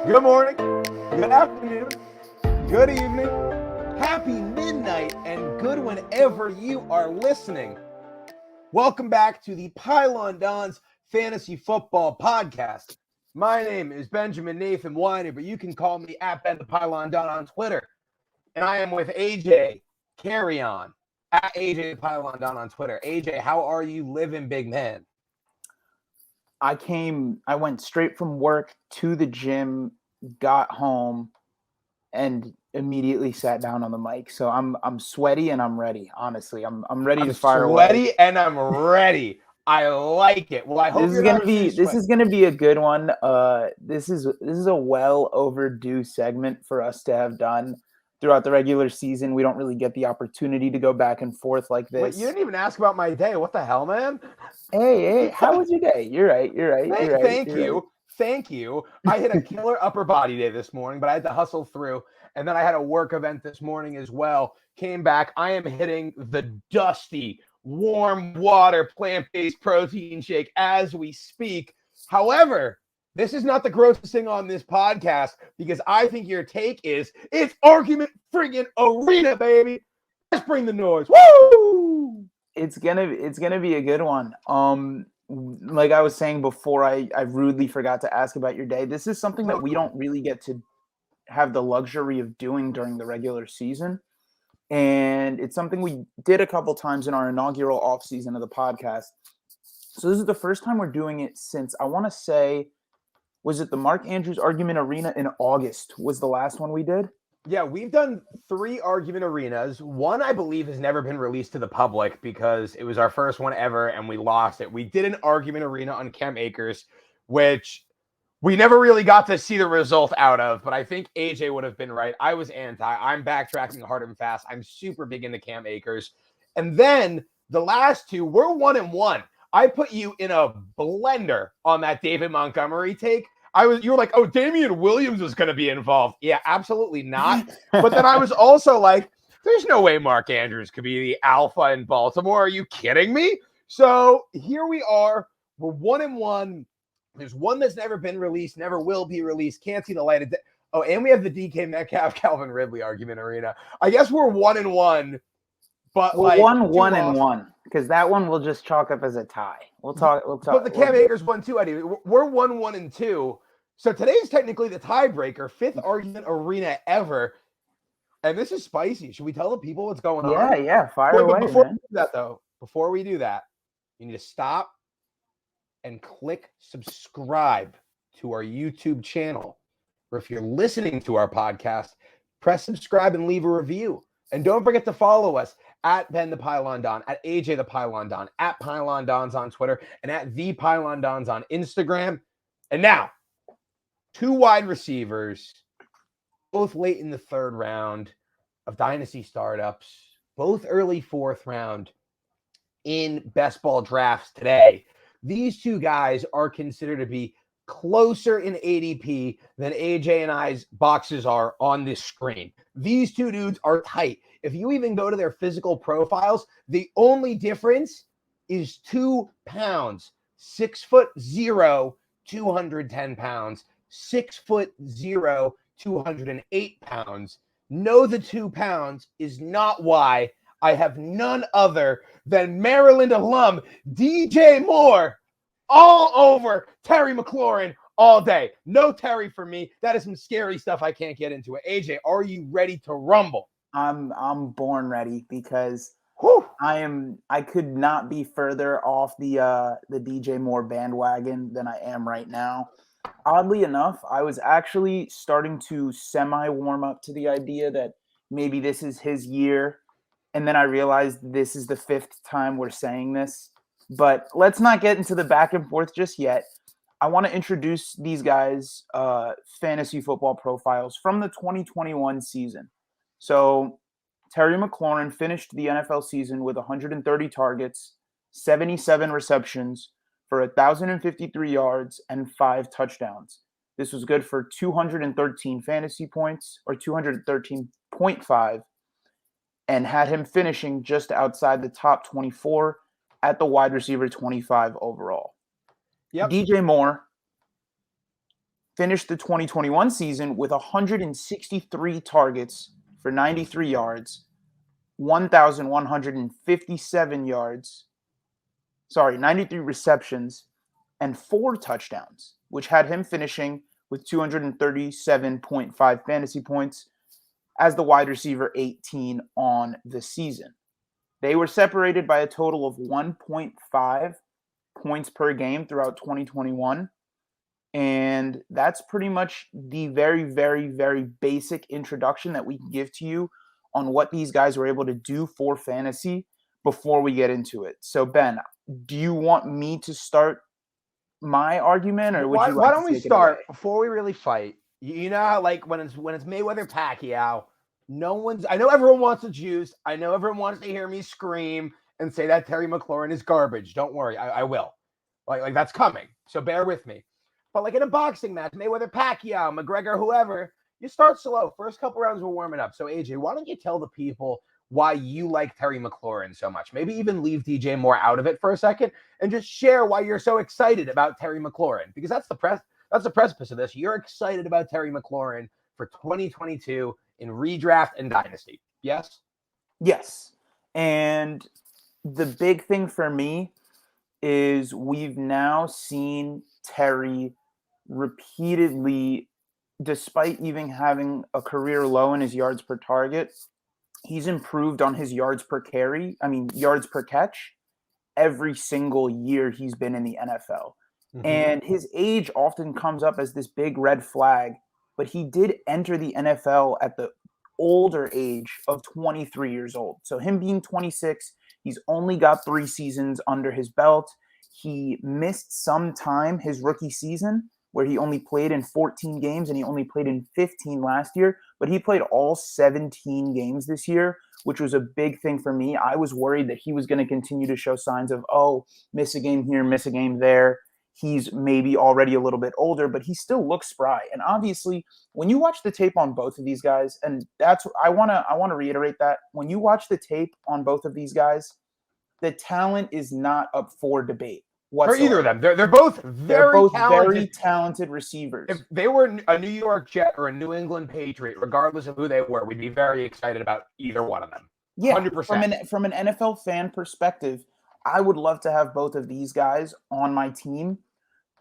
Good morning, good afternoon, good evening, happy midnight, and good whenever you are listening. Welcome back to the Pylon Dons Fantasy Football Podcast. My name is Benjamin Nathan Weiner, but you can call me at Ben the Pylon Don on Twitter. And I am with AJ Carry On at AJ the Pylon Don on Twitter. AJ, how are you living, big man? I went straight from work to the gym, got home, and immediately sat down on the mic. So I'm sweaty and I'm ready. Honestly, I'm ready to fire away. Sweaty and I'm ready. I like it. Well, I hope you're not too This sweaty. is gonna be a good one. This is a well overdue segment for us to have done throughout the regular season. We don't really get the opportunity to go back and forth like this. Wait, you didn't even ask about my day. What the hell, man? Hey, how was your day? You're right. Thank you. I hit a killer upper body day this morning, but I had to hustle through. And then I had a work event this morning as well. Came back. I am hitting the dusty, warm water plant-based protein shake as we speak. However, this is not the grossest thing on this podcast because I think your take is it's argument friggin' arena, baby. Let's bring the noise. Woo! It's gonna be a good one. Like I was saying before, I rudely forgot to ask about your day. This is something that we don't really get to have the luxury of doing during the regular season. And it's something we did a couple times in our inaugural off season of the podcast. So this is the first time we're doing it since, I want to say, was it the Mark Andrews Argument Arena in August was the last one we did? Yeah, we've done 3 argument arenas. One, I believe, has never been released to the public because it was our first one ever and we lost it. We did an argument arena on Camp Akers, which we never really got to see the result out of, but I think AJ would have been right. I was anti. I'm backtracking hard and fast. I'm super big into Camp Akers. And then the last 2, we're 1-1. I put you in a blender on that David Montgomery take. You were like, oh, Damian Williams was going to be involved. Yeah, absolutely not. But then I was also like, there's no way Mark Andrews could be the alpha in Baltimore. Are you kidding me? So here we are. We're 1-1. There's one that's never been released, never will be released. Can't see the light of day. Oh, and we have the DK Metcalf, Calvin Ridley argument arena. I guess we're 1-1. But we're 1-1 because that one we'll just chalk up as a tie. We'll talk. But the Cam Akers 1-2, Eddie. We're 1-2. So today's technically the tiebreaker, 5th argument arena ever. And this is spicy. Should we tell the people what's going on? Yeah, fire away. Before we do that, you need to stop and click subscribe to our YouTube channel. Or if you're listening to our podcast, press subscribe and leave a review. And don't forget to follow us at Ben the Pylon Don, at AJ the Pylon Don, at Pylon Dons on Twitter, and at The Pylon Dons on Instagram. And now, 2 wide receivers, both late in the 3rd round of Dynasty startups, both early 4th round in best ball drafts today. These 2 guys are considered to be closer in ADP than AJ and I's boxes are on this screen. These 2 dudes are tight. If you even go to their physical profiles, the only difference is 2 pounds. 6'0", 210 pounds. 6'0", 208 pounds. No, the 2 pounds is not why I have none other than Maryland alum DJ Moore all over Terry McLaurin all day. No Terry for me. That is some scary stuff I can't get into it. AJ, are you ready to rumble? I'm born ready because I could not be further off the DJ Moore bandwagon than I am right now. Oddly enough, I was actually starting to semi-warm up to the idea that maybe this is his year. And then I realized this is the 5th time we're saying this. But let's not get into the back and forth just yet. I want to introduce these guys' fantasy football profiles from the 2021 season. So Terry McLaurin finished the NFL season with 130 targets, 77 receptions, for 1,053 yards and 5 touchdowns. This was good for 213 fantasy points, or 213.5, and had him finishing just outside the top 24 at the wide receiver 25 overall. Yep. DJ Moore finished the 2021 season with 163 targets for 93 yards, 1,157 yards, 93 receptions, and 4 touchdowns, which had him finishing with 237.5 fantasy points as the wide receiver 18 on the season. They were separated by a total of 1.5 points per game throughout 2021. And that's pretty much the very, very, very basic introduction that we can give to you on what these guys were able to do for fantasy before we get into it. So, Ben, do you want me to start my argument, or would you like why to don't we take it start away? before we really fight? You know how, like, when it's Mayweather Pacquiao, I know everyone wants the juice. I know everyone wants to hear me scream and say that Terry McLaurin is garbage. Don't worry, I will. Like that's coming. So bear with me. But like in a boxing match, Mayweather Pacquiao, McGregor, whoever, you start slow. First couple rounds we're warming up. So AJ, why don't you tell the people why you like Terry McLaurin so much? Maybe even leave DJ Moore out of it for a second and just share why you're so excited about Terry McLaurin, because that's the precipice of this. You're excited about Terry McLaurin for 2022 in redraft and dynasty. Yes? Yes. And the big thing for me is we've now seen Terry repeatedly, despite even having a career low in his yards per target, he's improved on his yards per yards per catch every single year he's been in the NFL. Mm-hmm. And his age often comes up as this big red flag, but he did enter the NFL at the older age of 23 years old. So him being 26, he's only got 3 seasons under his belt. He missed some time his rookie season where he only played in 14 games and he only played in 15 last year, but he played all 17 games this year, which was a big thing for me. I was worried that he was going to continue to show signs of, miss a game here, miss a game there. He's maybe already a little bit older, but he still looks spry. And obviously, when you watch the tape on both of these guys, and that's I want to reiterate that when you watch the tape on both of these guys, the talent is not up for debate whatsoever. For either of them, they're both very talented receivers. If they were a New York Jet or a New England Patriot, regardless of who they were, we'd be very excited about either one of them. Yeah, 100%. From an NFL fan perspective, I would love to have both of these guys on my team.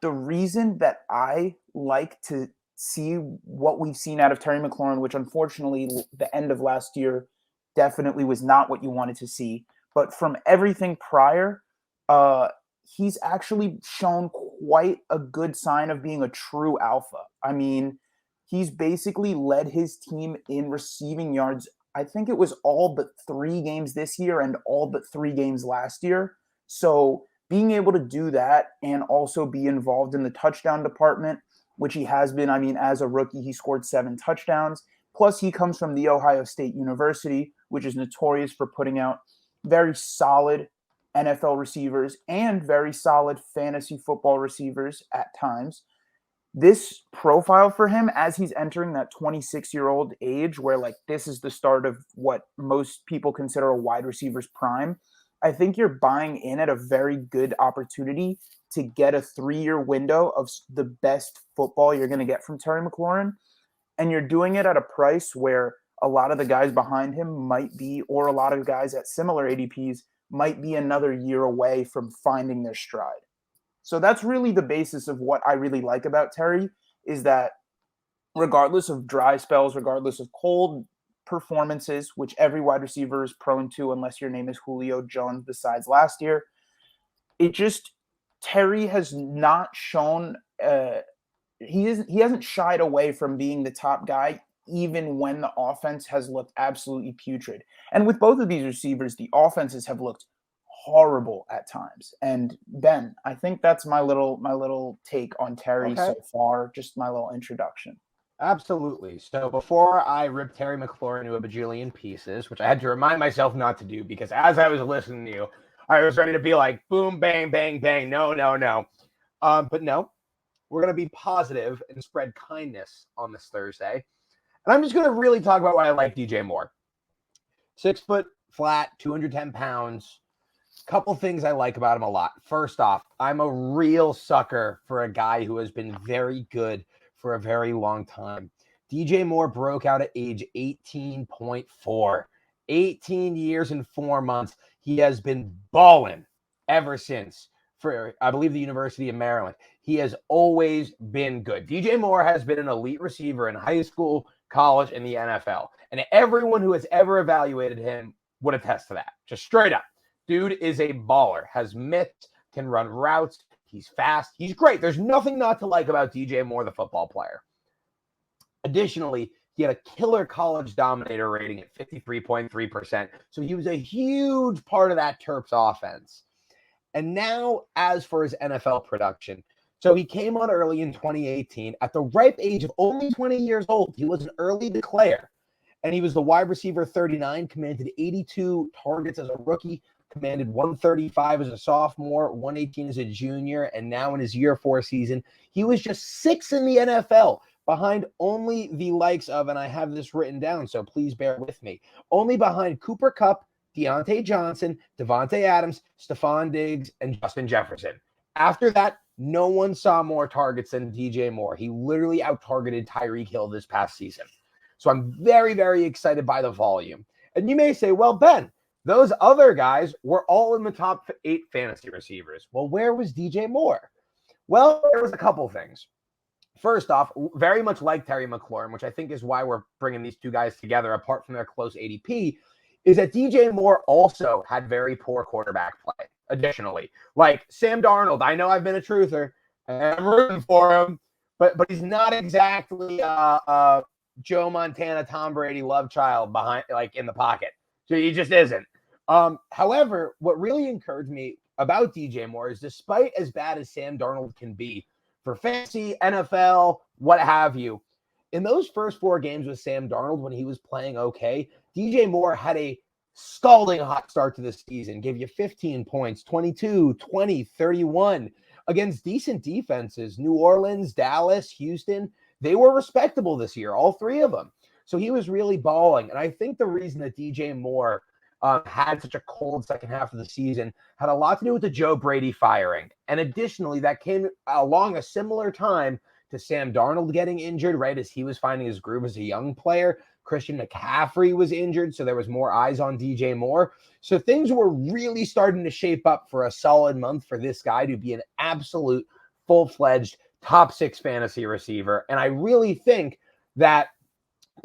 The reason that I like to see what we've seen out of Terry McLaurin, which unfortunately the end of last year definitely was not what you wanted to see, but from everything prior, he's actually shown quite a good sign of being a true alpha. I mean, he's basically led his team in receiving yards. I think it was all but 3 games this year and all but 3 games last year. So being able to do that and also be involved in the touchdown department, which he has been. I mean, as a rookie, he scored 7 touchdowns. Plus, he comes from The Ohio State University, which is notorious for putting out very solid NFL receivers and very solid fantasy football receivers at times. This profile for him, as he's entering that 26-year-old age, where like this is the start of what most people consider a wide receiver's prime, I think you're buying in at a very good opportunity to get a 3-year window of the best football you're going to get from Terry McLaurin. And you're doing it at a price where a lot of the guys behind him might be, or a lot of guys at similar ADPs might be another year away from finding their stride. So that's really the basis of what I really like about Terry, is that regardless of dry spells, regardless of cold performances, which every wide receiver is prone to unless your name is Julio Jones besides last year, Terry has not shown he hasn't shied away from being the top guy even when the offense has looked absolutely putrid. And with both of these receivers, the offenses have looked horrible at times. And Ben, I think that's my little take on Terry so far, just my little introduction. Absolutely. So before I rip Terry McLaurin into a bajillion pieces, which I had to remind myself not to do because as I was listening to you, I was ready to be like, boom, bang, bang, bang. No. But no, we're going to be positive and spread kindness on this Thursday. And I'm just going to really talk about why I like DJ Moore. 6 foot flat, 210 pounds. Couple things I like about him a lot. First off, I'm a real sucker for a guy who has been very good for a very long time. DJ Moore broke out at age 18.4. 18 years and 4 months. He has been balling ever since for, I believe, the University of Maryland. He has always been good. DJ Moore has been an elite receiver in high school, college, and the NFL. And everyone who has ever evaluated him would attest to that. Just straight up. Dude is a baller, has mitts, can run routes. He's fast. He's great. There's nothing not to like about DJ Moore, the football player. Additionally, he had a killer college dominator rating at 53.3%. So he was a huge part of that Terps offense. And now, as for his NFL production, so he came on early in 2018 at the ripe age of only 20 years old. He was an early declare, and he was the wide receiver 39, commanded 82 targets as a rookie, commanded 135 as a sophomore, 118 as a junior, and now in his year 4 season, he was just 6th in the NFL, behind only the likes of, and I have this written down, so please bear with me, only behind Cooper Kupp, Deontay Johnson, Devontae Adams, Stephon Diggs, and Justin Jefferson. After that, no one saw more targets than DJ Moore. He literally out-targeted Tyreek Hill this past season. So I'm very, very excited by the volume. And you may say, well, Ben, those other guys were all in the top 8 fantasy receivers. Well, where was DJ Moore? Well, there was a couple things. First off, very much like Terry McLaurin, which I think is why we're bringing these two guys together apart from their close ADP, is that DJ Moore also had very poor quarterback play. Additionally, like Sam Darnold, I know I've been a truther and I'm rooting for him, but he's not exactly Joe Montana, Tom Brady love child behind, like in the pocket. So he just isn't. However, what really encouraged me about DJ Moore is, despite as bad as Sam Darnold can be for fantasy, NFL, what have you, in those first 4 games with Sam Darnold, when he was playing okay, DJ Moore had a scalding hot start to the season, gave you 15 points, 22, 20, 31 against decent defenses. New Orleans, Dallas, Houston, they were respectable this year, all 3 of them. So he was really balling. And I think the reason that DJ Moore had such a cold second half of the season had a lot to do with the Joe Brady firing. And additionally, that came along a similar time to Sam Darnold getting injured, right as he was finding his groove as a young player. Christian McCaffrey was injured, so there was more eyes on DJ Moore. So things were really starting to shape up for a solid month for this guy to be an absolute full-fledged top 6 fantasy receiver. And I really think that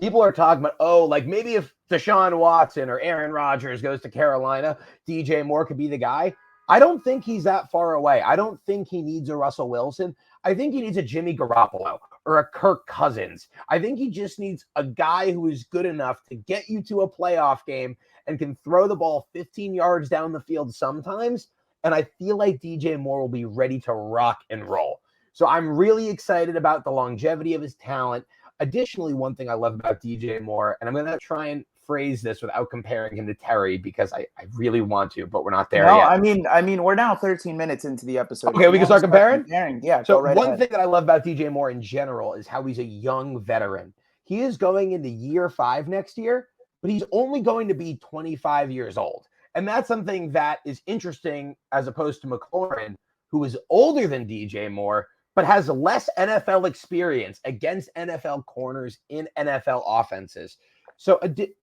people are talking about, oh, like maybe if Deshaun Watson or Aaron Rodgers goes to Carolina, DJ Moore could be the guy. I don't think he's that far away. I don't think he needs a Russell Wilson. I think he needs a Jimmy Garoppolo or a Kirk Cousins. I think he just needs a guy who is good enough to get you to a playoff game and can throw the ball 15 yards down the field sometimes. And I feel like DJ Moore will be ready to rock and roll. So I'm really excited about the longevity of his talent. Additionally, one thing I love about DJ Moore, and I'm going to try and phrase this without comparing him to Terry because I really want to, but we're not there yet. I mean, we're now 13 minutes into the episode. Okay, we can start comparing? Yeah, so go right one ahead. thing that I love about DJ Moore in general is how he's a young veteran. He is going into year 5 next year, but he's only going to be 25 years old. And that's something that is interesting as opposed to McLaurin, who is older than DJ Moore, but has less NFL experience against NFL corners in NFL offenses. So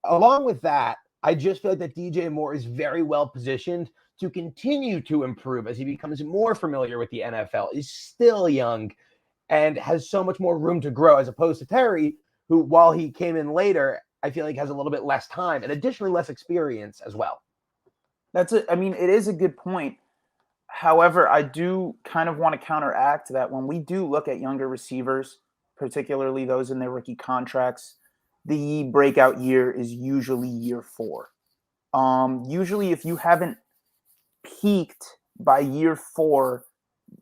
along with that, I just feel like that DJ Moore is very well positioned to continue to improve as he becomes more familiar with the NFL, is still young, and has so much more room to grow as opposed to Terry, who, while he came in later, I feel like has a little bit less time and additionally less experience as well. That's it. I mean, it is a good point. However, I do kind of want to counteract that when we do look at younger receivers, particularly those in their rookie contracts, the breakout year is usually year 4. Usually, if you haven't peaked by year 4,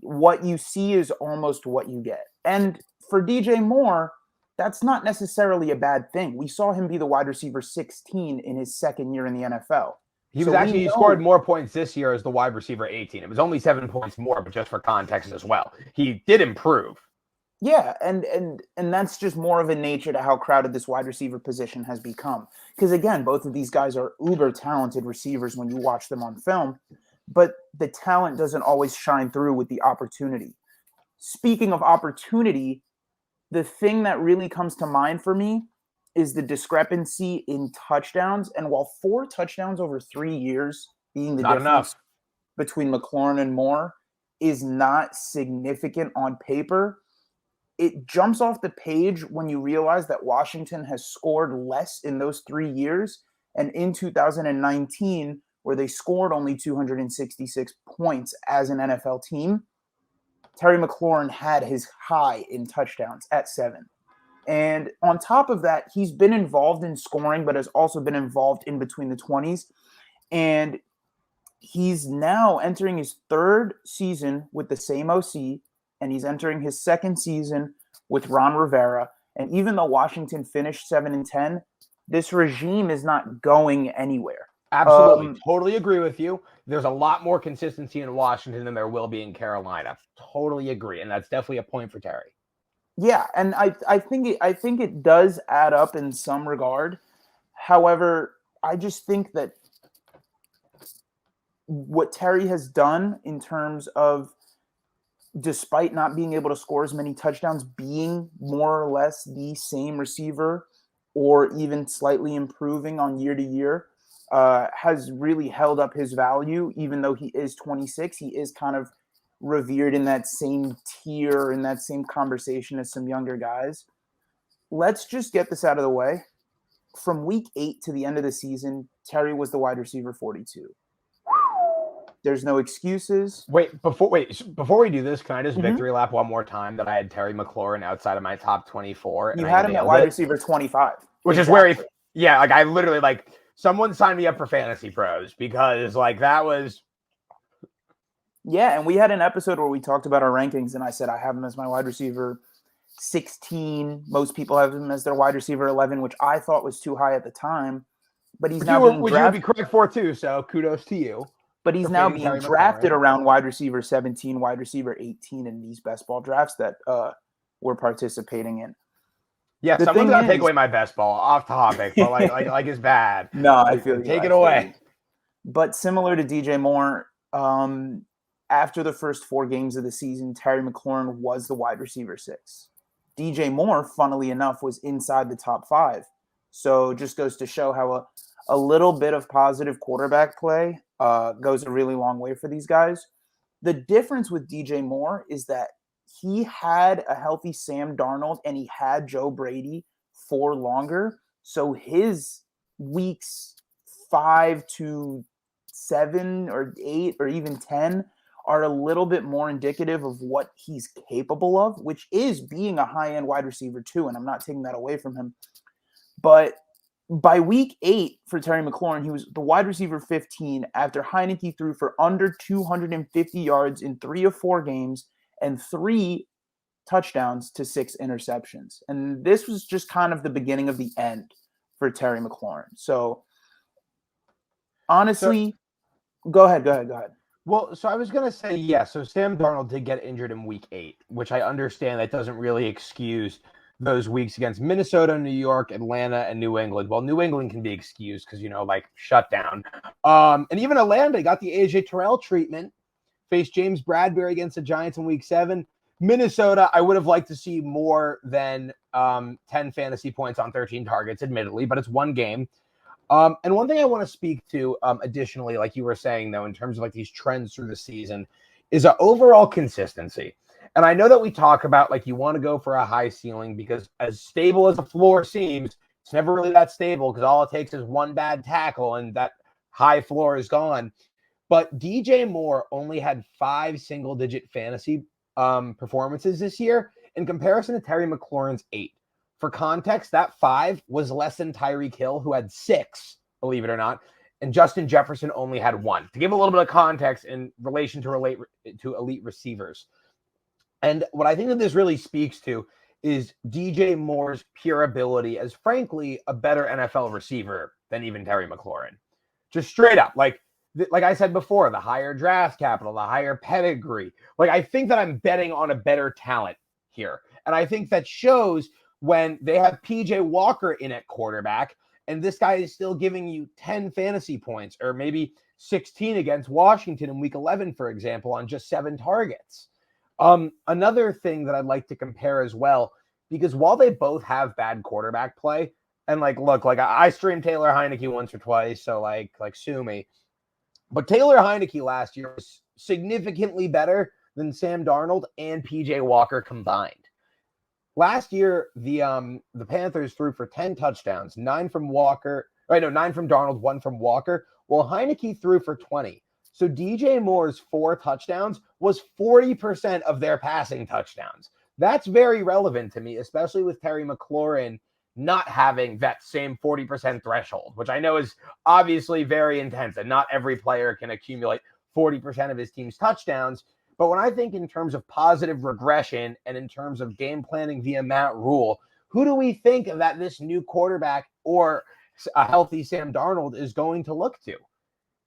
what you see is almost what you get. And for DJ Moore, that's not necessarily a bad thing. We saw him be the wide receiver 16 in his second year in the NFL. He scored more points this year as the wide receiver 18. It was only 7 points more, but just for context as well. He did improve. Yeah, and that's just more of a nature to how crowded this wide receiver position has become. Because again, both of these guys are uber talented receivers when you watch them on film, but the talent doesn't always shine through with the opportunity. Speaking of opportunity, the thing that really comes to mind for me is the discrepancy in touchdowns. And while 4 touchdowns over 3 years being the Not difference enough. between McLaurin and Moore is not significant on paper, it jumps off the page when you realize that Washington has scored less in those 3 years. And in 2019, where they scored only 266 points as an NFL team, Terry McLaurin had his high in touchdowns at 7. And on top of that, he's been involved in scoring, but has also been involved in between the 20s. And he's now entering his 3rd season with the same OC, and he's entering his 2nd season with Ron Rivera. And even though Washington finished 7-10, this regime is not going anywhere. Absolutely. Totally agree with you. There's a lot more consistency in Washington than there will be in Carolina. Totally agree. And that's definitely a point for Terry. Yeah, and I think it does add up in some regard. However, I just think that what Terry has done in terms of, despite not being able to score as many touchdowns, being more or less the same receiver or even slightly improving on year to year, has really held up his value. Even though he is 26, he is kind of revered in that same tier, in that same conversation as some younger guys. Let's just get this out of the way. From week 8 to the end of the season, Terry was the wide receiver 42. There's no excuses. Before we do this, can I just victory lap one more time that I had Terry McLaurin outside of my top 24? You had him at wide receiver 25. Which is where I literally, someone signed me up for Fantasy Pros because, that was... Yeah, and we had an episode where we talked about our rankings, and I said I have him as my wide receiver 16. Most people have him as their wide receiver 11, which I thought was too high at the time. But he's now being drafted. Which you would be correct for, too, so kudos to you. But he's now being drafted around wide receiver 17, wide receiver 18 in these best ball drafts that we're participating in. Yeah, someone's got to take away my best ball. Off topic, but like it's bad. No, I feel you. Take it away. But similar to DJ Moore, after the first 4 games of the season, Terry McLaurin was the wide receiver 6. DJ Moore, funnily enough, was inside the top 5. So just goes to show how a little bit of positive quarterback play goes a really long way for these guys. The difference with DJ Moore is that he had a healthy Sam Darnold and he had Joe Brady for longer. So his weeks 5 to 7 or 8 or even 10 are a little bit more indicative of what he's capable of, which is being a high-end wide receiver too, and I'm not taking that away from him. But by week 8 for Terry McLaurin, he was the wide receiver 15 after Heineke threw for under 250 yards in 3 of 4 games and 3 touchdowns to 6 interceptions. And this was just kind of the beginning of the end for Terry McLaurin. So honestly, go ahead. Well, so I was going to say, yeah, so Sam Darnold did get injured in week 8, which I understand that doesn't really excuse those weeks against Minnesota, New York, Atlanta, and New England. Well, New England can be excused because, shutdown. And even Atlanta got the AJ Terrell treatment, faced James Bradbury against the Giants in week 7. Minnesota, I would have liked to see more than 10 fantasy points on 13 targets, admittedly, but it's one game. And one thing I want to speak to additionally, like you were saying, though, in terms of these trends through the season, is overall consistency. And I know that we talk about you want to go for a high ceiling because as stable as the floor seems, it's never really that stable because all it takes is one bad tackle and that high floor is gone. But DJ Moore only had 5 single-digit fantasy performances this year in comparison to Terry McLaurin's 8. For context, that 5 was less than Tyreek Hill, who had 6, believe it or not, and Justin Jefferson only had 1. To give a little bit of context in relation to elite receivers. And what I think that this really speaks to is DJ Moore's pure ability as, frankly, a better NFL receiver than even Terry McLaurin. Just straight up. Like I said before, the higher draft capital, the higher pedigree. I think that I'm betting on a better talent here. And I think that shows when they have PJ Walker in at quarterback, and this guy is still giving you 10 fantasy points, or maybe 16 against Washington in week 11, for example, on just 7 targets. Another thing that I'd like to compare as well, because while they both have bad quarterback play, and look, I streamed Taylor Heineke once or twice, so sue me. But Taylor Heineke last year was significantly better than Sam Darnold and PJ Walker combined. Last year, the Panthers threw for 10 touchdowns, 9 from Darnold, 1 from Walker, while Heineke threw for 20. So DJ Moore's 4 touchdowns was 40% of their passing touchdowns. That's very relevant to me, especially with Terry McLaurin not having that same 40% threshold, which I know is obviously very intense, and not every player can accumulate 40% of his team's touchdowns. But when I think in terms of positive regression and in terms of game planning via Matt Rule, who do we think that this new quarterback or a healthy Sam Darnold is going to look to?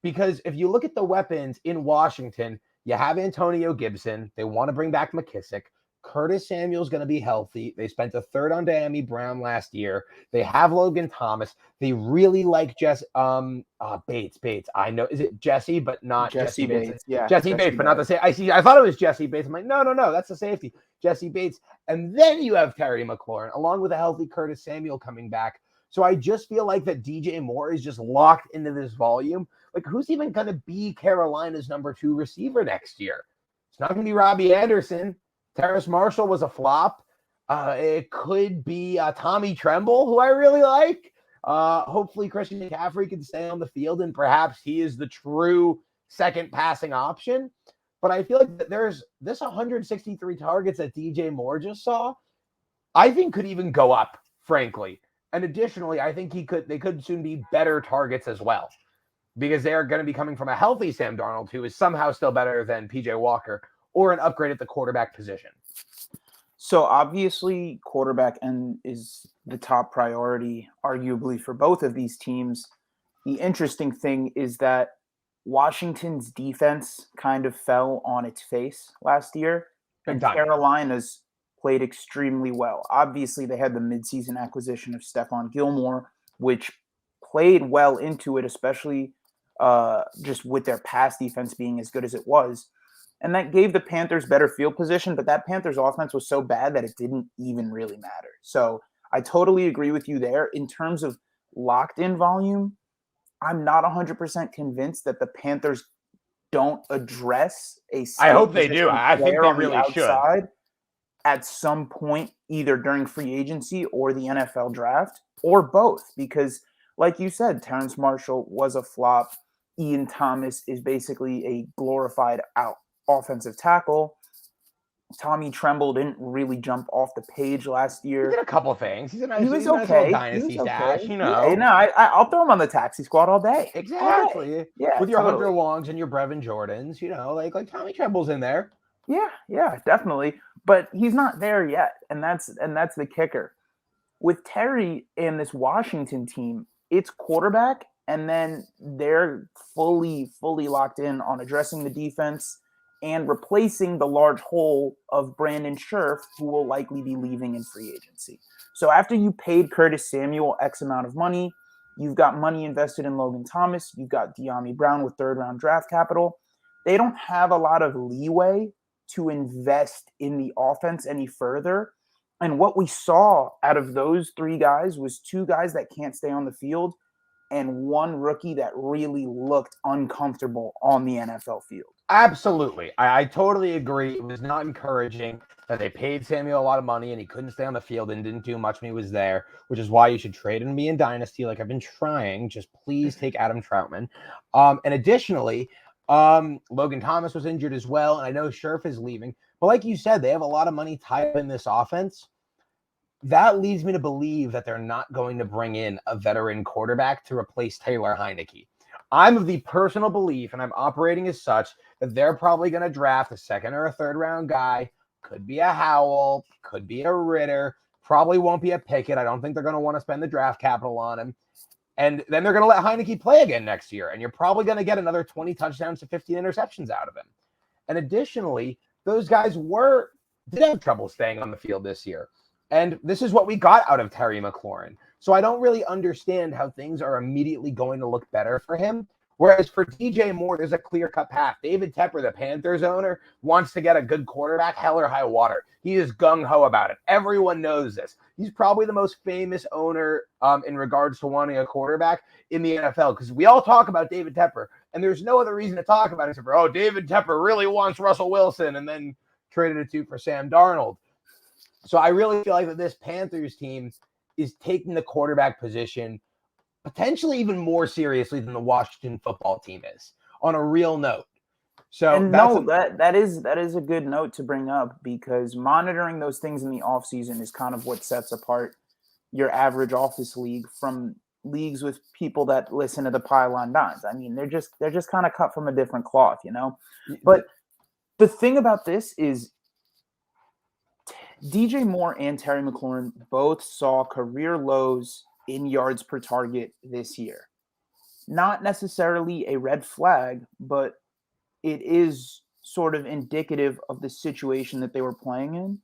Because if you look at the weapons in Washington, you have Antonio Gibson. They want to bring back McKissick. Curtis Samuel's going to be healthy. They spent a third on Diami Brown last year. They have Logan Thomas. They really like Bates. I know, is it Jesse, but not Jesse Bates? Yeah, Jesse Bates, but not the same. I thought it was Jesse Bates. I'm like, no, that's the safety. Jesse Bates. And then you have Terry McLaurin, along with a healthy Curtis Samuel coming back. So I just feel like that DJ Moore is just locked into this volume. Like, who's even going to be Carolina's number 2 receiver next year? It's not going to be Robbie Anderson. Terrace Marshall was a flop. It could be Tommy Tremble, who I really like. Hopefully Christian McCaffrey can stay on the field, and perhaps he is the true second passing option. But I feel like that there's this 163 targets that DJ Moore just saw, I think could even go up, frankly. And additionally, I think they could soon be better targets as well, because they are going to be coming from a healthy Sam Darnold, who is somehow still better than PJ Walker, or an upgrade at the quarterback position. So obviously quarterback is the top priority, arguably, for both of these teams. The interesting thing is that Washington's defense kind of fell on its face last year, and Carolina's played extremely well. Obviously, they had the midseason acquisition of Stephon Gilmore, which played well into it, especially just with their pass defense being as good as it was. And that gave the Panthers better field position, but that Panthers offense was so bad that it didn't even really matter. So I totally agree with you there. In terms of locked-in volume, I'm not 100% convinced that the Panthers don't address a I hope they do. I think they really should. At some point, either during free agency or the NFL draft, or both. Because, like you said, Terrace Marshall was a flop. Ian Thomas is basically a glorified offensive tackle. Tommy Tremble didn't really jump off the page last year. He did a couple of things. He was okay. Dynasty stash, you know. Yeah, no, I'll throw him on the taxi squad all day. Exactly. All day. Yeah, with your Hunter Longs and your Brevin Jordans, you know, like Tommy Tremble's in there. Yeah, definitely. But he's not there yet, and that's the kicker. With Terry and this Washington team, it's quarterback, and then they're fully locked in on addressing the defense and replacing the large hole of Brandon Scherff, who will likely be leaving in free agency. So after you paid Curtis Samuel X amount of money, you've got money invested in Logan Thomas, you've got Diami Brown with third-round draft capital. They don't have a lot of leeway to invest in the offense any further. And what we saw out of those 3 guys was 2 guys that can't stay on the field and 1 rookie that really looked uncomfortable on the NFL field. Absolutely. I totally agree. It was not encouraging that they paid Samuel a lot of money and he couldn't stay on the field and didn't do much when he was there, which is why you should trade him me in Dynasty like I've been trying. Just please take Adam Troutman. And additionally, Logan Thomas was injured as well, and I know Scherff is leaving. But like you said, they have a lot of money tied up in this offense. That leads me to believe that they're not going to bring in a veteran quarterback to replace Taylor Heineke. I'm of the personal belief, and I'm operating as such, that they're probably going to draft a second or a third round guy. Could be a Howell, could be a Ritter, probably won't be a Pickett. I don't think they're going to want to spend the draft capital on him. And then they're going to let Heineke play again next year, and you're probably going to get another 20 touchdowns to 15 interceptions out of him. And additionally, those guys did have trouble staying on the field this year. And this is what we got out of Terry McLaurin. So I don't really understand how things are immediately going to look better for him Whereas for DJ Moore, there's a clear-cut path. David Tepper, the Panthers owner, wants to get a good quarterback, hell or high water. He is gung-ho about it. Everyone knows this. He's probably the most famous owner in regards to wanting a quarterback in the NFL, because we all talk about David Tepper, and there's no other reason to talk about it except for, oh, David Tepper really wants Russell Wilson, and then traded it to for Sam Darnold. So I really feel like that this Panthers team is taking the quarterback position potentially even more seriously than the Washington football team is, on a real note. So and that is a good note to bring up, because monitoring those things in the offseason is kind of what sets apart your average office league from leagues with people that listen to the Pylon Dons. I mean, they're just kind of cut from a different cloth, you know? But the thing about this is DJ Moore and Terry McLaurin both saw career lows in yards per target this year. Not necessarily a red flag, but it is sort of indicative of the situation that they were playing in.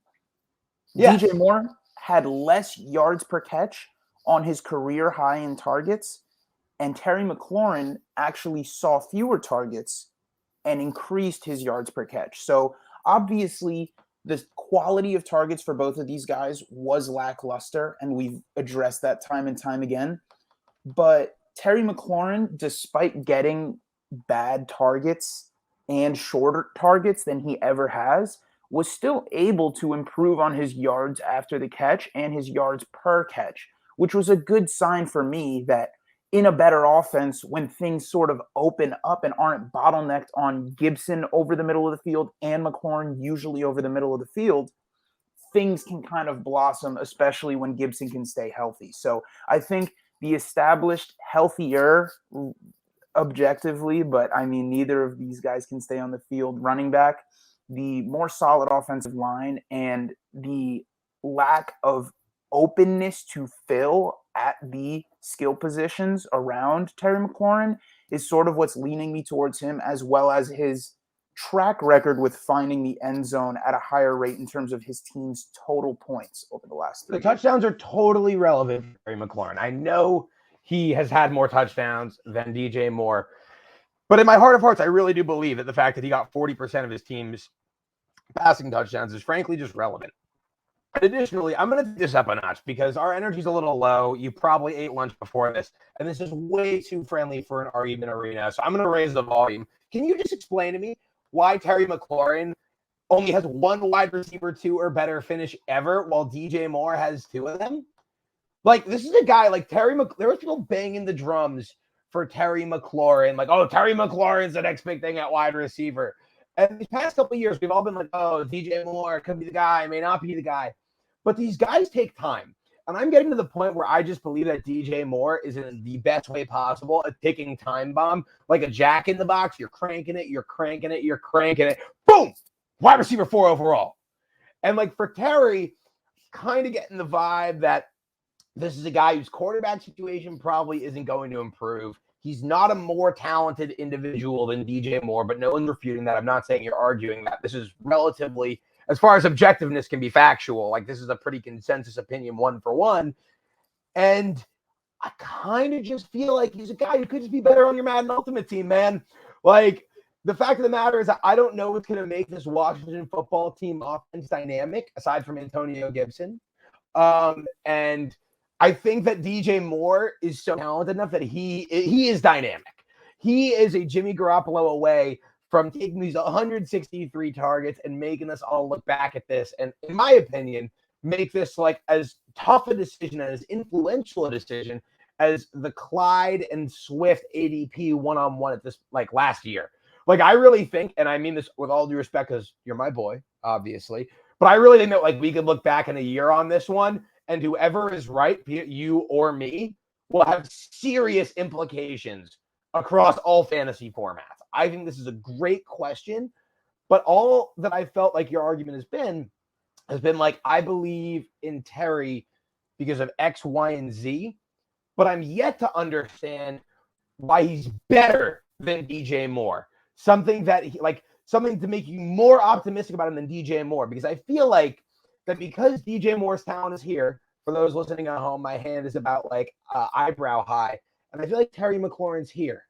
Yes. DJ Moore had less yards per catch on his career high in targets, and Terry McLaurin actually saw fewer targets and increased his yards per catch. So obviously the quality of targets for both of these guys was lackluster, and we've addressed that time and time again. But Terry McLaurin, despite getting bad targets and shorter targets than he ever has, was still able to improve on his yards after the catch and his yards per catch, which was a good sign for me that in a better offense, when things sort of open up and aren't bottlenecked on Gibson over the middle of the field and McLaurin usually over the middle of the field, things can kind of blossom, especially when Gibson can stay healthy. So I think the established healthier objectively, but I mean, neither of these guys can stay on the field, running back, the more solid offensive line, and the lack of openness to fill at the skill positions around Terry McLaurin is sort of what's leaning me towards him, as well as his track record with finding the end zone at a higher rate in terms of his team's total points over the last 3 years. The touchdowns are totally relevant for Terry McLaurin. I know he has had more touchdowns than DJ Moore, but in my heart of hearts, I really do believe that the fact that he got 40% of his team's passing touchdowns is frankly just relevant. Additionally, I'm going to take this up a notch because our energy's a little low. You probably ate lunch before this, and this is way too friendly for an argument arena. So I'm going to raise the volume. Can you just explain to me why Terry McLaurin only has one wide receiver 2 or better finish ever, while DJ Moore has 2 of them? Like, this is a guy like Terry there was people banging the drums for Terry McLaurin, like, oh, Terry McLaurin's the next big thing at wide receiver. And these past couple of years, we've all been like, oh, DJ Moore could be the guy, may not be the guy. But these guys take time. And I'm getting to the point where I just believe that DJ Moore is in the best way possible at taking time bomb, like a jack in the box. You're cranking it, you're cranking it, you're cranking it. Boom! Wide receiver 4 overall. And like for Terry, kind of getting the vibe that this is a guy whose quarterback situation probably isn't going to improve. He's not a more talented individual than DJ Moore, but no one's refuting that. I'm not saying you're arguing that. This is relatively, as far as objectiveness can be factual, like this is a pretty consensus opinion 1-for-1. And I kind of just feel like he's a guy who could just be better on your Madden Ultimate Team, man. Like, the fact of the matter is that I don't know what's going to make this Washington football team offense dynamic, aside from Antonio Gibson. And I think that DJ Moore is so talented enough that he is dynamic. He is a Jimmy Garoppolo away from taking these 163 targets and making us all look back at this. And in my opinion, make this like as tough a decision and as influential a decision as the Clyde and Swift ADP one-on-one at this, like last year. Like, I really think, and I mean this with all due respect because you're my boy, obviously, but I really think that like we could look back in a year on this one, and whoever is right, be it you or me, will have serious implications across all fantasy formats. I think this is a great question, but all that I felt like your argument has been like, I believe in Terry because of X, Y, and Z, but I'm yet to understand why he's better than DJ Moore. Something to make you more optimistic about him than DJ Moore, because I feel like that because DJ Moore's talent is here, for those listening at home, my hand is about like eyebrow high, and I feel like Terry McLaurin's here.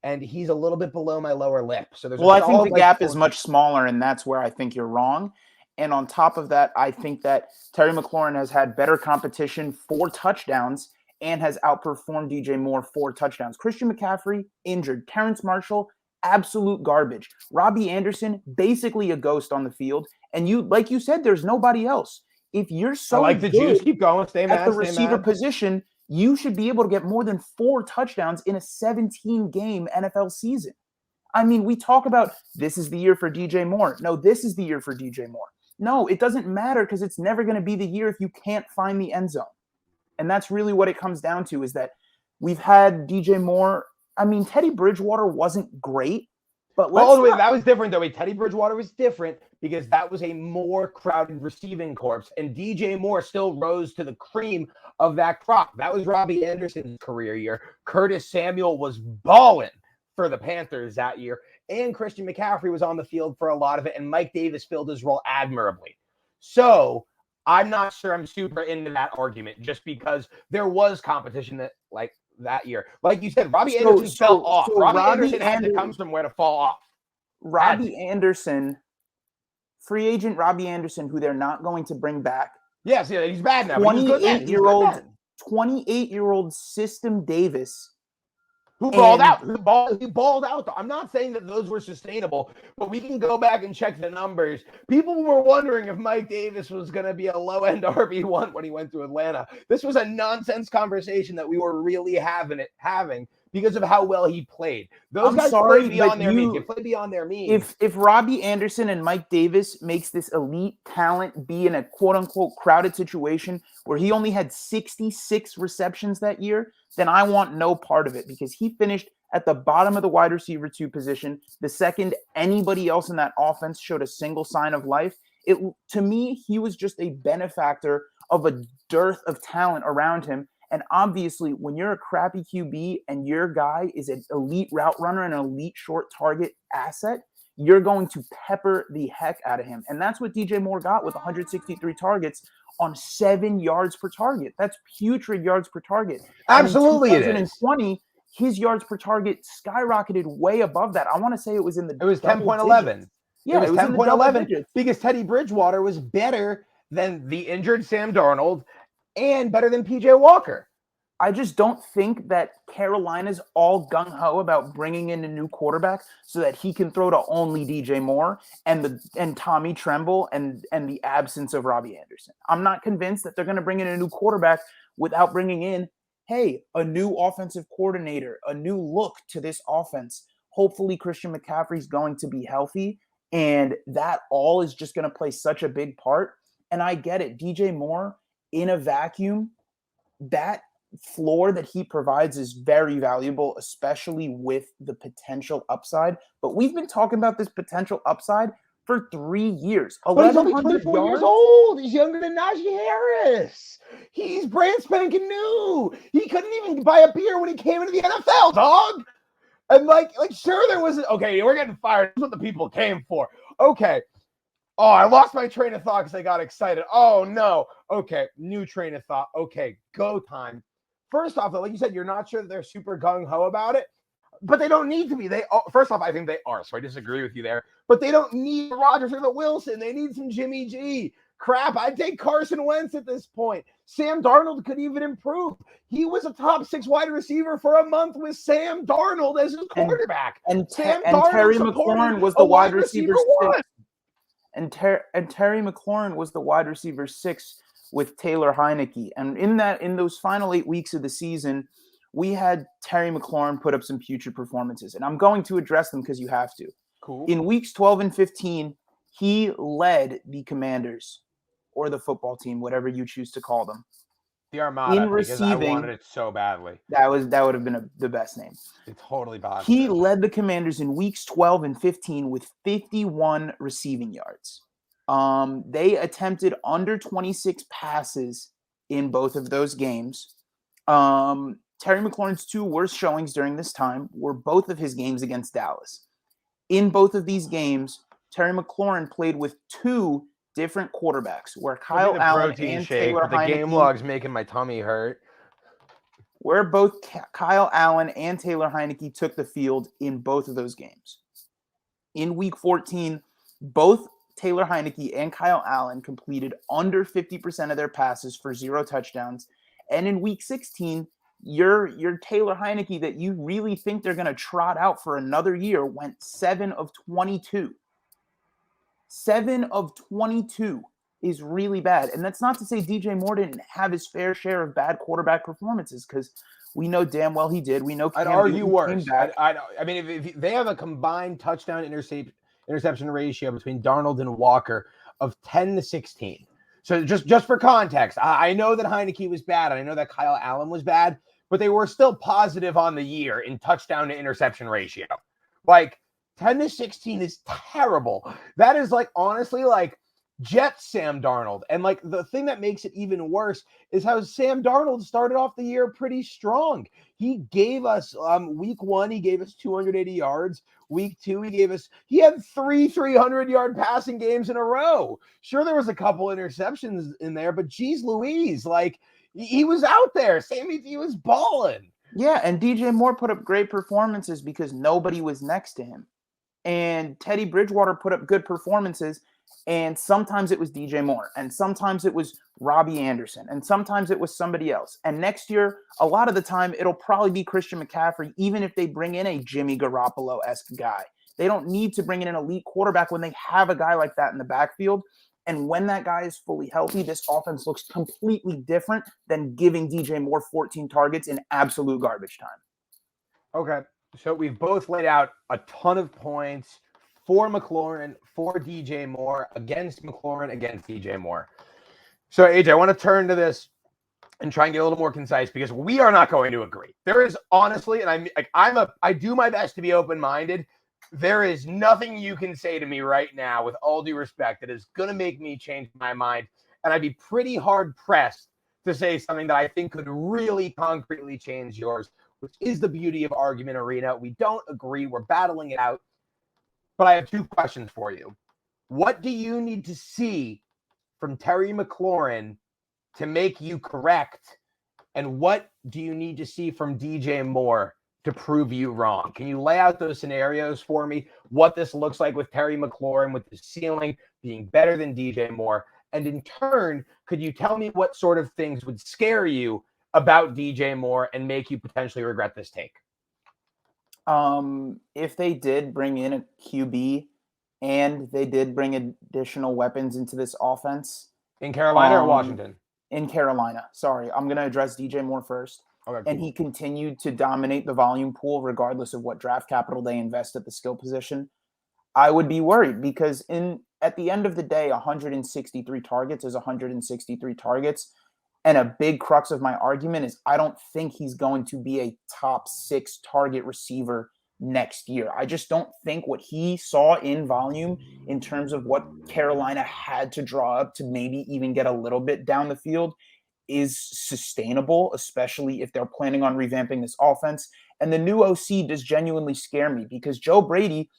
and he's a little bit below my lower lip. So there's well, a I think solid, the gap is much smaller, and that's where I think you're wrong. And on top of that, I think that Terry McLaurin has had better competition for touchdowns and has outperformed DJ Moore for touchdowns. Christian McCaffrey, injured. Terrence Marshall, absolute garbage. Robbie Anderson, basically a ghost on the field. And you, like you said, there's nobody else. If you're so I like the juice. Keep going. Stay mad. at the receiver position, you should be able to get more than 4 touchdowns in a 17-game NFL season. I mean, we talk about this is the year for DJ Moore. No, this is the year for DJ Moore. No, it doesn't matter because it's never going to be the year if you can't find the end zone. And that's really what it comes down to, is that we've had DJ Moore. I mean, Teddy Bridgewater wasn't great, but that was different, though. Teddy Bridgewater was different because that was a more crowded receiving corps, and DJ Moore still rose to the cream of that crop. That was Robbie Anderson's career year. Curtis Samuel was balling for the Panthers that year, and Christian McCaffrey was on the field for a lot of it, and Mike Davis filled his role admirably. So I'm not sure I'm super into that argument just because there was competition that year. Like you said, Robbie Anderson fell off. Robbie Anderson had to come somewhere to fall off. Robbie Anderson, free agent Robbie Anderson, who they're not going to bring back. Yes, yeah, he's bad now. 28-year-old System Davis. Who balled out? He balled out. I'm not saying that those were sustainable, but we can go back and check the numbers. People were wondering if Mike Davis was going to be a low-end RB1 when he went to Atlanta. This was a nonsense conversation that we were really having because of how well he played. Those guys played beyond their means. They played beyond their means. If Robbie Anderson and Mike Davis makes this elite talent be in a quote-unquote crowded situation where he only had 66 receptions that year, then I want no part of it, because he finished at the bottom of the wide receiver 2 position. The second anybody else in that offense showed a single sign of life. To me, he was just a benefactor of a dearth of talent around him. And obviously, when you're a crappy QB and your guy is an elite route runner and an elite short target asset, you're going to pepper the heck out of him. And that's what DJ Moore got with 163 targets on 7 yards per target. That's putrid yards per target. Absolutely, in 2020, his yards per target skyrocketed way above that. I want to say it was 10.11. Yeah, it was 10.11 because Teddy Bridgewater was better than the injured Sam Darnold and better than PJ Walker. I just don't think that Carolina's all gung-ho about bringing in a new quarterback so that he can throw to only DJ Moore and Tommy Tremble and the absence of Robbie Anderson. I'm not convinced that they're going to bring in a new quarterback without bringing in, hey, a new offensive coordinator, a new look to this offense. Hopefully Christian McCaffrey's going to be healthy, and that all is just going to play such a big part. And I get it. DJ Moore in a vacuum, that floor that he provides is very valuable, especially with the potential upside. But we've been talking about this potential upside for 3 years. But he's only 24 years old. He's younger than Najee Harris. He's brand spanking new. He couldn't even buy a beer when he came into the NFL, dog. And sure, there was okay. We're getting fired. That's what the people came for. Okay. Oh, I lost my train of thought because I got excited. Oh no. Okay, new train of thought. Okay, go time. First off, though, like you said, you're not sure that they're super gung-ho about it, but they don't need to be. First off, I think they are, so I disagree with you there. But they don't need Rodgers or the Wilson. They need some Jimmy G. Crap, I'd take Carson Wentz at this point. Sam Darnold could even improve. He was a top 6 wide receiver for a month with Sam Darnold as his quarterback. And Terry McLaurin was the wide receiver 6. And Terry McLaurin was the wide receiver 6 with Taylor Heineke. And in those final 8 weeks of the season, we had Terry McLaurin put up some putrid performances. And I'm going to address them because you have to. Cool. In weeks 12 and 15, he led the Commanders, or the football team, whatever you choose to call them. The Armada, in receiving, because I wanted it so badly. That would have been the best name. It's totally bad. He led the Commanders in weeks 12 and 15 with 51 receiving yards. They attempted under 26 passes in both of those games. Terry McLaurin's 2 worst showings during this time were both of his games against Dallas. In both of these games, Terry McLaurin played with 2 different quarterbacks, where Kyle Allen and Taylor Heineke. The game log's making my tummy hurt. where both Kyle Allen and Taylor Heineke took the field in both of those games. In week 14, both Taylor Heineke and Kyle Allen completed under 50% of their passes for 0 touchdowns. And in week 16, your Taylor Heineke that you really think they're going to trot out for another year went 7 of 22. 7 of 22 is really bad. And that's not to say DJ Moore didn't have his fair share of bad quarterback performances, because we know damn well he did. We know I'd argue worse. I mean, if they have a combined touchdown interception ratio between Darnold and Walker of 10-16. So just for context, I know that Heineke was bad, and I know that Kyle Allen was bad, but they were still positive on the year in touchdown to interception ratio. Like 10-16 is terrible. That is like, honestly, like Jets Sam Darnold. And like the thing that makes it even worse is how Sam Darnold started off the year pretty strong. He gave us week 1, he gave us 280 yards. Week 2, he had 3 300-yard passing games in a row. Sure, there was a couple interceptions in there, but geez Louise, like he was out there. He was balling. Yeah, and DJ Moore put up great performances because nobody was next to him. And Teddy Bridgewater put up good performances, and sometimes it was DJ Moore, and sometimes it was Robbie Anderson, and sometimes it was somebody else. And next year, a lot of the time, it'll probably be Christian McCaffrey, even if they bring in a Jimmy Garoppolo-esque guy. They don't need to bring in an elite quarterback when they have a guy like that in the backfield. And when that guy is fully healthy, this offense looks completely different than giving DJ Moore 14 targets in absolute garbage time. Okay. So we've both laid out a ton of points for McLaurin, for DJ Moore, against McLaurin, against DJ Moore. So AJ, I want to turn to this and try and get a little more concise, because we are not going to agree. There is honestly, and I do my best to be open-minded. There is nothing you can say to me right now, with all due respect, that is going to make me change my mind. And I'd be pretty hard-pressed to say something that I think could really concretely change yours, which is the beauty of Argument Arena. We don't agree. We're battling it out. But I have 2 questions for you. What do you need to see from Terry McLaurin to make you correct? And what do you need to see from DJ Moore to prove you wrong? Can you lay out those scenarios for me? What this looks like with Terry McLaurin, with the ceiling being better than DJ Moore? And in turn, could you tell me what sort of things would scare you about DJ Moore and make you potentially regret this take? If they did bring in a QB and they did bring additional weapons into this offense. In Carolina or Washington? In Carolina. Sorry, I'm going to address DJ Moore first. Okay, cool. And he continued to dominate the volume pool regardless of what draft capital they invest at the skill position. I would be worried, because at the end of the day, 163 targets is 163 targets. And a big crux of my argument is I don't think he's going to be a top 6 target receiver next year. I just don't think what he saw in volume in terms of what Carolina had to draw up to maybe even get a little bit down the field is sustainable, especially if they're planning on revamping this offense. And the new OC does genuinely scare me, because Joe Brady,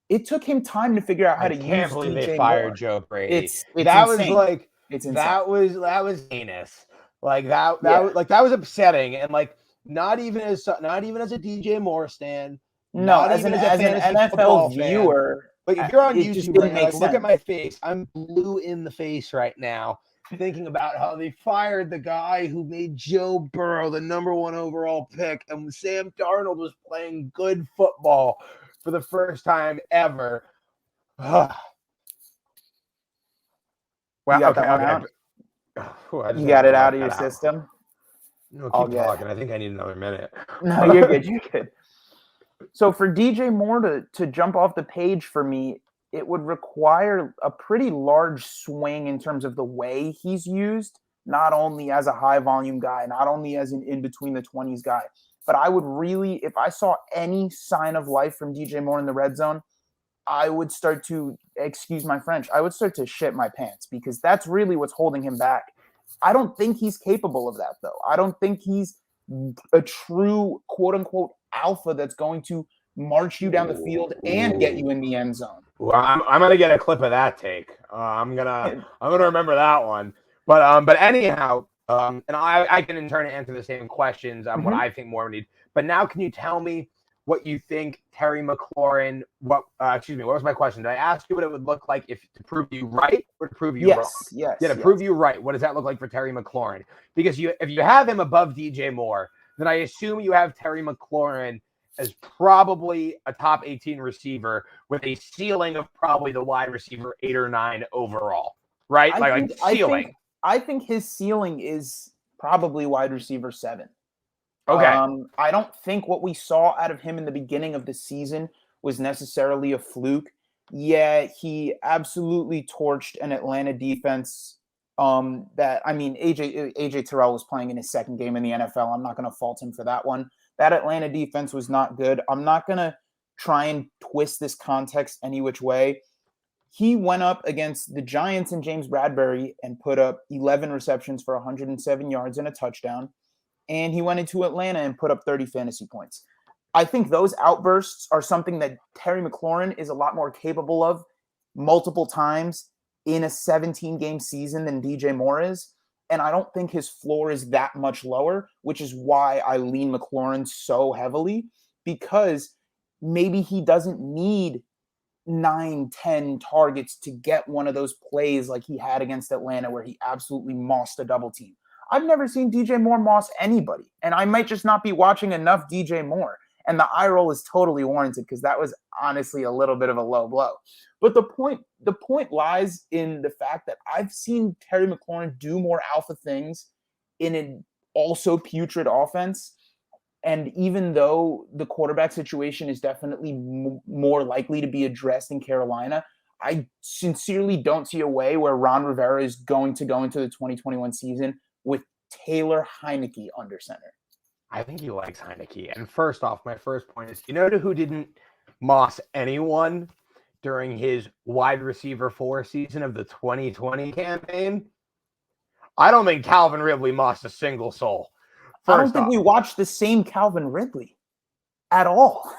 it took him time to figure out how to use DJ Moore. I can't believe they fired Joe Brady. It's that insane. Was like it's insane. that was heinous. Like that was upsetting, and like not even as a DJ Moore stan. No, as an NFL viewer. Like if you're on YouTube right now, look at my face. I'm blue in the face right now, thinking about how they fired the guy who made Joe Burrow the #1 overall pick, and Sam Darnold was playing good football for the first time ever. Well, you got that one out? You got it out of your system? No, keep talking. I think I need another minute. No, you're good. You're good. So for DJ Moore to jump off the page for me, it would require a pretty large swing in terms of the way he's used, not only as a high volume guy, not only as an in between the 20s guy, but I would really, if I saw any sign of life from DJ Moore in the red zone, I would start to, excuse my French, I would start to shit my pants, because that's really what's holding him back. I don't think he's capable of that, though. I don't think he's a true quote-unquote alpha that's going to march you down the field and get you in the end zone. Well, I'm gonna get a clip of that take. I'm gonna remember that one. But anyhow, And I can in turn answer the same questions on what I think more need. But now, can you tell me what you think Terry McLaurin? What was my question? Did I ask you what it would look like if to prove you right or to prove you wrong? Yeah, to prove you right. What does that look like for Terry McLaurin? Because if you have him above DJ Moore, then I assume you have Terry McLaurin as probably a top 18 receiver with a ceiling of probably the wide receiver 8 or 9 overall, right? Like ceiling. I think his ceiling is probably wide receiver 7. Okay. I don't think what we saw out of him in the beginning of the season was necessarily a fluke. Yeah, he absolutely torched an Atlanta defense. AJ Terrell was playing in his second game in the NFL. I'm not going to fault him for that one. That Atlanta defense was not good. I'm not going to try and twist this context any which way. He went up against the Giants and James Bradbury and put up 11 receptions for 107 yards and a touchdown. And he went into Atlanta and put up 30 fantasy points. I think those outbursts are something that Terry McLaurin is a lot more capable of multiple times in a 17-game season than DJ Moore is. And I don't think his floor is that much lower, which is why I lean McLaurin so heavily, because maybe he doesn't need 9-10 targets to get one of those plays like he had against Atlanta where he absolutely mossed a double team. I've never seen DJ Moore moss anybody, and I might just not be watching enough DJ Moore. And the eye roll is totally warranted because that was honestly a little bit of a low blow. But the point lies in the fact that I've seen Terry McLaurin do more alpha things in an also putrid offense. And even though the quarterback situation is definitely more likely to be addressed in Carolina, I sincerely don't see a way where Ron Rivera is going to go into the 2021 season with Taylor Heineke under center. I think he likes Heineke. And first off, my first point is, you know who didn't moss anyone during his wide receiver 4 season of the 2020 campaign? I don't think Calvin Ridley mossed a single soul. I don't think we watched the same Calvin Ridley at all.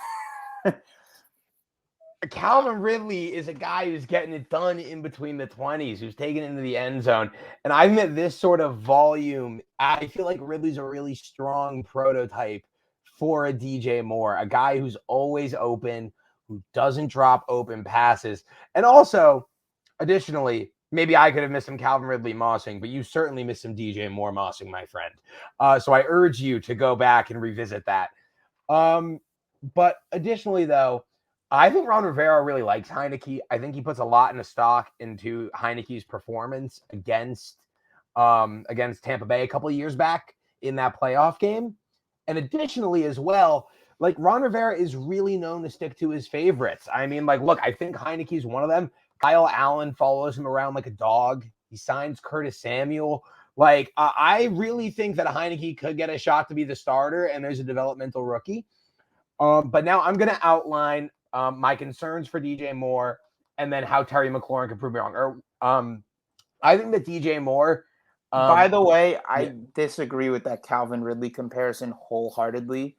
Calvin Ridley is a guy who's getting it done in between the 20s, who's taken into the end zone. And I admit this sort of volume, I feel like Ridley's a really strong prototype for a DJ Moore, a guy who's always open, who doesn't drop open passes. And also, additionally, maybe I could have missed some Calvin Ridley mossing, but you certainly missed some DJ Moore mossing, my friend. So I urge you to go back and revisit that. But additionally, though, I think Ron Rivera really likes Heineke. I think he puts a lot in the stock into Heineke's performance against Tampa Bay a couple of years back in that playoff game. And additionally as well, like Ron Rivera is really known to stick to his favorites. I mean, like, look, I think Heineke's one of them. Kyle Allen follows him around like a dog. He signs Curtis Samuel. Like, I really think that Heineke could get a shot to be the starter, and there's a developmental rookie. But now I'm going to outline my concerns for DJ Moore and then how Terry McLaurin can prove me wrong. I think that DJ Moore. By the way, I disagree with that Calvin Ridley comparison wholeheartedly,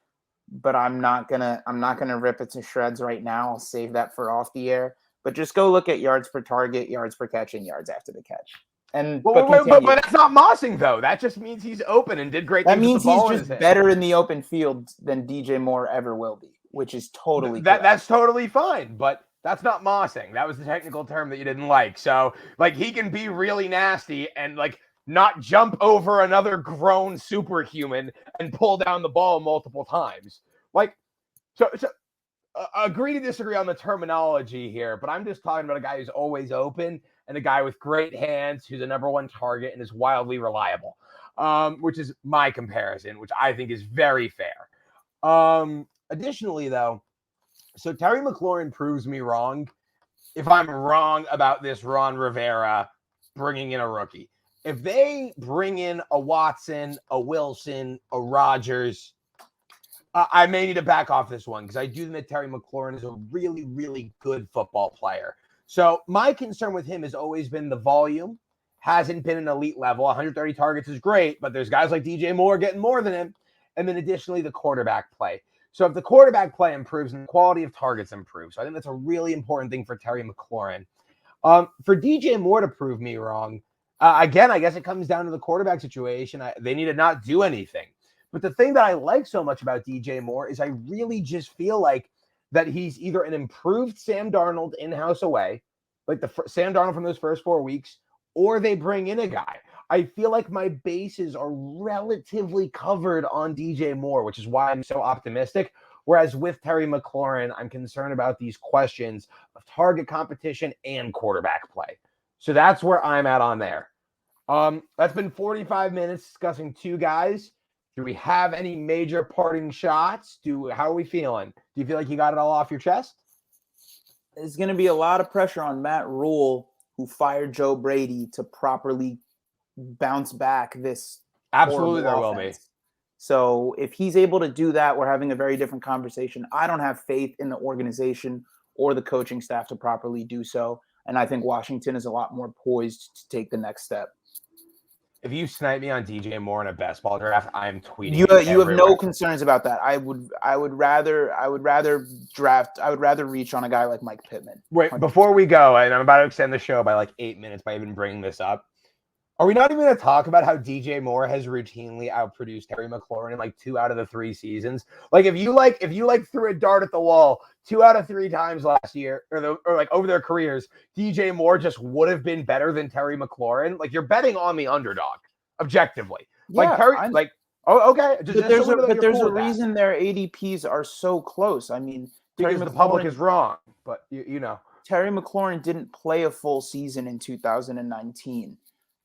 but I'm not gonna rip it to shreds right now. I'll save that for off the air. But just go look at yards per target, yards per catch, and yards after the catch. And but that's not mossing though. That just means he's open and did great things. That means he's just better in the open field than DJ Moore ever will be, which is totally that's totally fine. But that's not mossing. That was the technical term that you didn't like. So like he can be really nasty and like not jump over another grown superhuman and pull down the ball multiple times. Like so agree to disagree on the terminology here, but I'm just talking about a guy who's always open and a guy with great hands who's a number one target and is wildly reliable, which is my comparison, which I think is very fair. Additionally, though, so Terry McLaurin proves me wrong if I'm wrong about this Ron Rivera bringing in a rookie. If they bring in a Watson, a Wilson, a Rodgers, I may need to back off this one because I do think that Terry McLaurin is a really, really good football player. So my concern with him has always been the volume. Hasn't been an elite level. 130 targets is great, but there's guys like DJ Moore getting more than him. And then additionally, the quarterback play. So if the quarterback play improves and the quality of targets improves, so I think that's a really important thing for Terry McLaurin. For DJ Moore to prove me wrong, Again, I guess it comes down to the quarterback situation. They need to not do anything. But the thing that I like so much about DJ Moore is I really just feel like that he's either an improved Sam Darnold in-house away, like the Sam Darnold from those first 4 weeks, or they bring in a guy. I feel like my bases are relatively covered on DJ Moore, which is why I'm so optimistic. Whereas with Terry McLaurin, I'm concerned about these questions of target competition and quarterback play. So that's where I'm at on there. That's been 45 minutes discussing two guys. Do we have any major parting shots? How are we feeling? Do you feel like you got it all off your chest? There's going to be a lot of pressure on Matt Rule, who fired Joe Brady, to properly bounce back this. Absolutely, there will be. So if he's able to do that, we're having a very different conversation. I don't have faith in the organization or the coaching staff to properly do so. And I think Washington is a lot more poised to take the next step. If you snipe me on DJ Moore in a best ball draft, I'm tweeting. You have no concerns about that. I would rather reach on a guy like Mike Pittman. Wait, before we go, and I'm about to extend the show by like 8 minutes by even bringing this up. Are we not even going to talk about how DJ Moore has routinely outproduced Terry McLaurin in like 2 out of the 3 seasons? Like if you threw a dart at the wall 2 out of 3 times last year, or like over their careers, DJ Moore just would have been better than Terry McLaurin. Like you're betting on the underdog, objectively. Like yeah, Terry, okay. But there's a reason their ADPs are so close. I mean, because the public is wrong. But you know, Terry McLaurin didn't play a full season in 2019.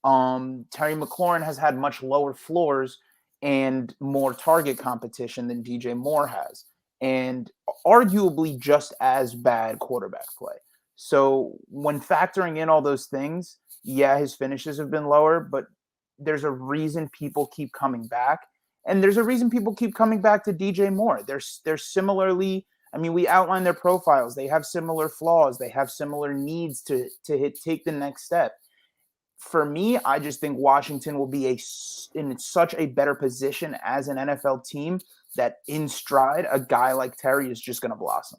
Terry McLaurin has had much lower floors and more target competition than DJ Moore has, and arguably just as bad quarterback play. So when factoring in all those things, yeah, his finishes have been lower, but there's a reason people keep coming back. And there's a reason people keep coming back to DJ Moore. They're similarly, I mean, we outlined their profiles. They have similar flaws. They have similar needs to take the next step. For me, I just think Washington will be in such a better position as an NFL team that in stride, a guy like Terry is just going to blossom.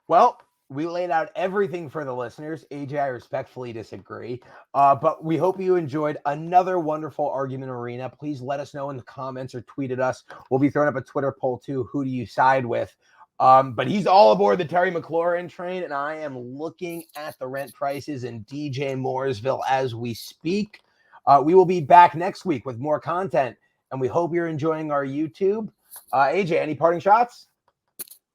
Well, we laid out everything for the listeners. AJ, I respectfully disagree. But we hope you enjoyed another wonderful argument arena. Please let us know in the comments or tweet at us. We'll be throwing up a Twitter poll too. Who do you side with? But he's all aboard the Terry McLaurin train, and I am looking at the rent prices in DJ Mooresville as we speak. We will be back next week with more content, and we hope you're enjoying our YouTube. AJ, any parting shots?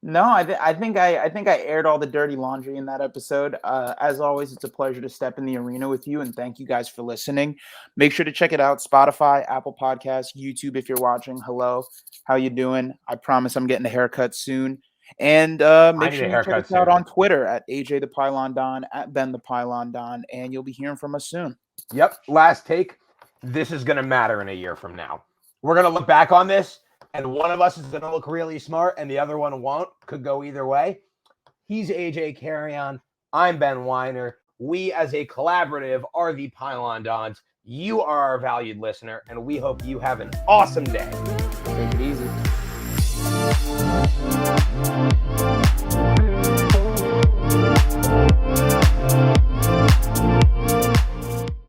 No, I think I aired all the dirty laundry in that episode. As always, it's a pleasure to step in the arena with you, and thank you guys for listening. Make sure to check it out: Spotify, Apple Podcasts, YouTube. If you're watching, hello, how you doing? I promise I'm getting a haircut soon. And make sure you check us out on Twitter at AJ the Pylon Don, at Ben the Pylon Don, and you'll be hearing from us soon. Yep. Last take. This is going to matter in a year from now. We're going to look back on this, and one of us is going to look really smart, and the other one won't. Could go either way. He's AJ Carrion. I'm Ben Weiner. We, as a collaborative, are the Pylon Dons. You are our valued listener, and we hope you have an awesome day. Take it easy.